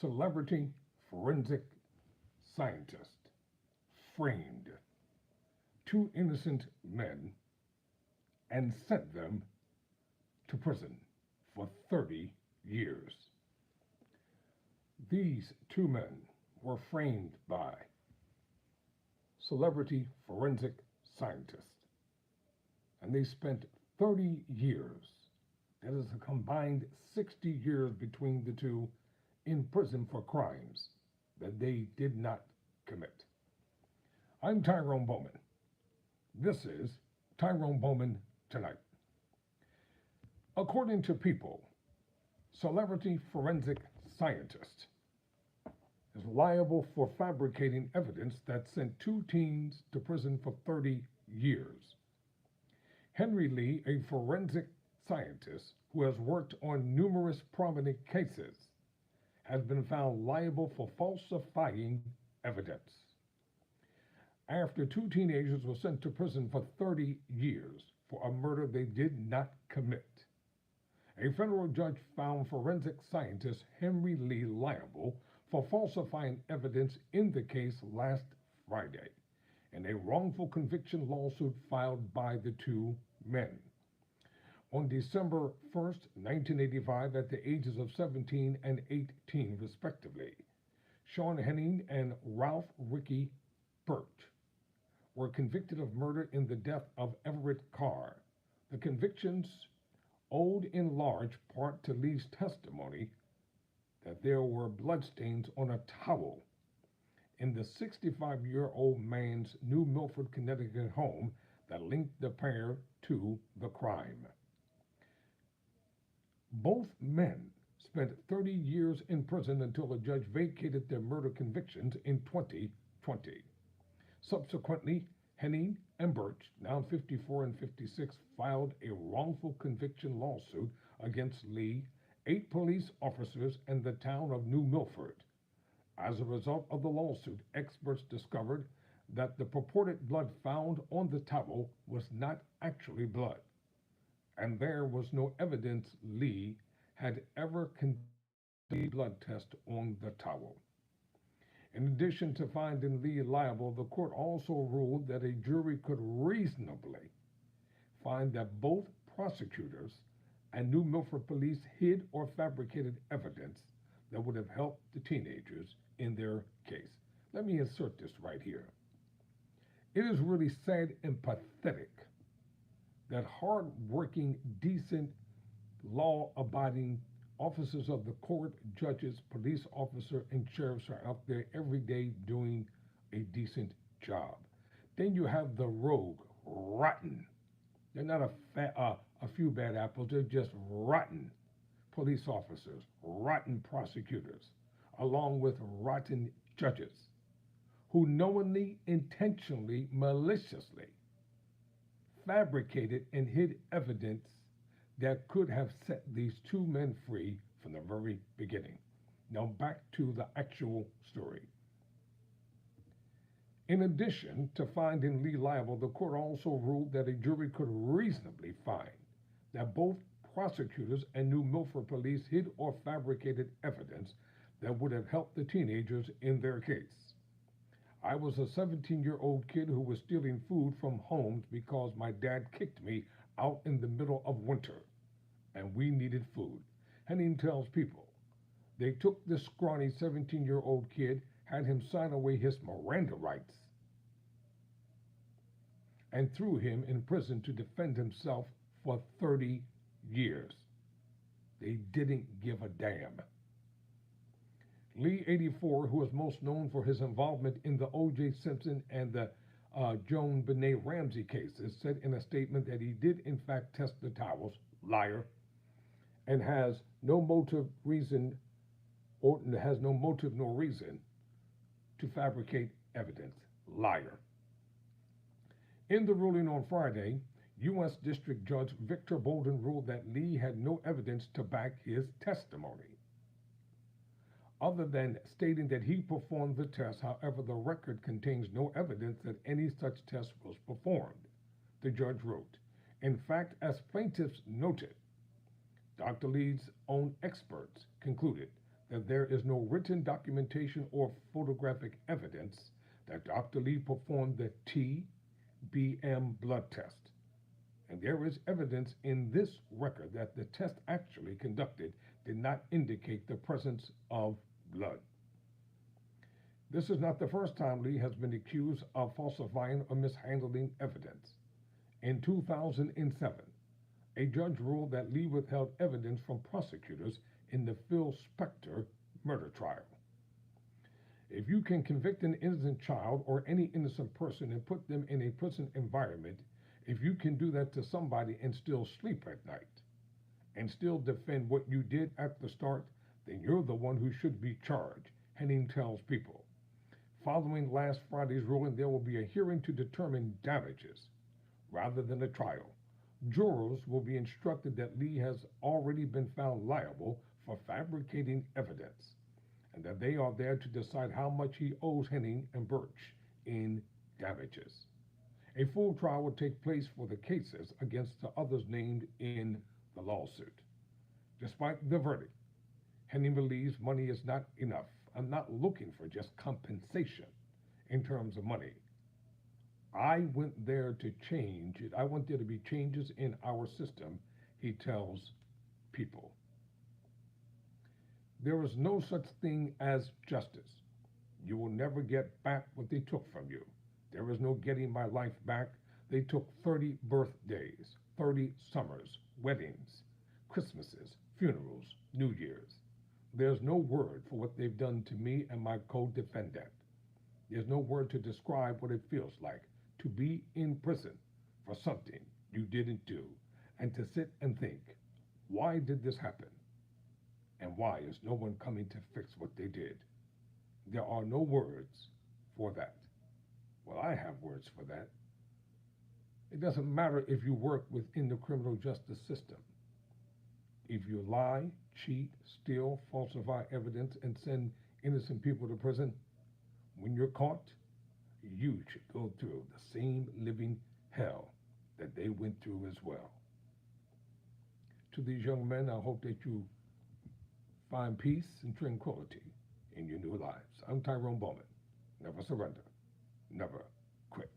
Celebrity forensic scientist framed two innocent men and sent them to prison for 30 years. These two men were framed by celebrity forensic scientists, and they spent 30 years, that is a combined 60 years between the two, in prison for crimes that they did not commit. I'm Tyrone Bowman. This is Tyrone Bowman Tonight. According to People, celebrity forensic scientist is liable for fabricating evidence that sent two teens to prison for 30 years. Henry Lee, a forensic scientist who has worked on numerous prominent cases, has been found liable for falsifying evidence. After two teenagers were sent to prison for 30 years for a murder they did not commit, a federal judge found forensic scientist Henry Lee liable for falsifying evidence in the case last Friday in a wrongful conviction lawsuit filed by the two men. On December 1st, 1985, at the ages of 17 and 18 respectively, Sean Henning and Ralph Ricky Birch were convicted of murder in the death of Everett Carr. The convictions owed in large part to Lee's testimony that there were bloodstains on a towel in the 65-year-old man's New Milford, Connecticut home that linked the pair to the crime. Both men spent 30 years in prison until a judge vacated their murder convictions in 2020. Subsequently, Henning and Birch, now 54 and 56, filed a wrongful conviction lawsuit against Lee, 8 police officers, and the town of New Milford. As a result of the lawsuit, experts discovered that the purported blood found on the towel was not actually blood, and there was no evidence Lee had ever conducted a blood test on the towel. In addition to finding Lee liable, the court also ruled that a jury could reasonably find that both prosecutors and New Milford police hid or fabricated evidence that would have helped the teenagers in their case. Let me insert this right here. It is really sad and pathetic that hard-working, decent, law-abiding officers of the court, judges, police officer, and sheriffs are out there every day doing a decent job. Then you have the rogue, rotten. They're not a few bad apples, they're just rotten police officers, rotten prosecutors, along with rotten judges who knowingly, intentionally, maliciously fabricated and hid evidence that could have set these two men free from the very beginning. Now back to the actual story. In addition to finding Lee liable, the court also ruled that a jury could reasonably find that both prosecutors and New Milford police hid or fabricated evidence that would have helped the teenagers in their case. I was a 17-year-old kid who was stealing food from homes because my dad kicked me out in the middle of winter, and we needed food. Henning tells People they took this scrawny 17-year-old kid, had him sign away his Miranda rights, and threw him in prison to defend himself for 30 years. They didn't give a damn. Lee, 84, who is most known for his involvement in the O.J. Simpson and the Joan Benet Ramsey cases, said in a statement that he did in fact test the towels, liar, and has no motive nor reason to fabricate evidence, liar. In the ruling on Friday, U.S. District Judge Victor Bolden ruled that Lee had no evidence to back his testimony, other than stating that he performed the test. However, the record contains no evidence that any such test was performed, the judge wrote. In fact, as plaintiffs noted, Dr. Lee's own experts concluded that there is no written documentation or photographic evidence that Dr. Lee performed the TBM blood test. And there is evidence in this record that the test actually conducted did not indicate the presence of blood. This is not the first time Lee has been accused of falsifying or mishandling evidence. In 2007, a judge ruled that Lee withheld evidence from prosecutors in the Phil Spector murder trial. If you can convict an innocent child or any innocent person and put them in a prison environment, if you can do that to somebody and still sleep at night and still defend what you did at the start, then you're the one who should be charged, Henning tells People. Following last Friday's ruling, there will be a hearing to determine damages rather than a trial. Jurors will be instructed that Lee has already been found liable for fabricating evidence, and that they are there to decide how much he owes Henning and Birch in damages. A full trial will take place for the cases against the others named in the lawsuit. Despite the verdict, Henning believes money is not enough. I'm not looking for just compensation in terms of money. I went there to change it. I want there to be changes in our system, he tells People. There is no such thing as justice. You will never get back what they took from you. There is no getting my life back. They took 30 birthdays, 30 summers, weddings, Christmases, funerals, New Year's. There's no word for what they've done to me and my co-defendant. There's no word to describe what it feels like to be in prison for something you didn't do, and to sit and think, why did this happen? And why is no one coming to fix what they did? There are no words for that. Well, I have words for that. It doesn't matter if you work within the criminal justice system. If you lie, cheat, steal, falsify evidence, and send innocent people to prison, when you're caught, you should go through the same living hell that they went through as well. To these young men, I hope that you find peace and tranquility in your new lives. I'm Tyrone Bowman. Never surrender. Never quit.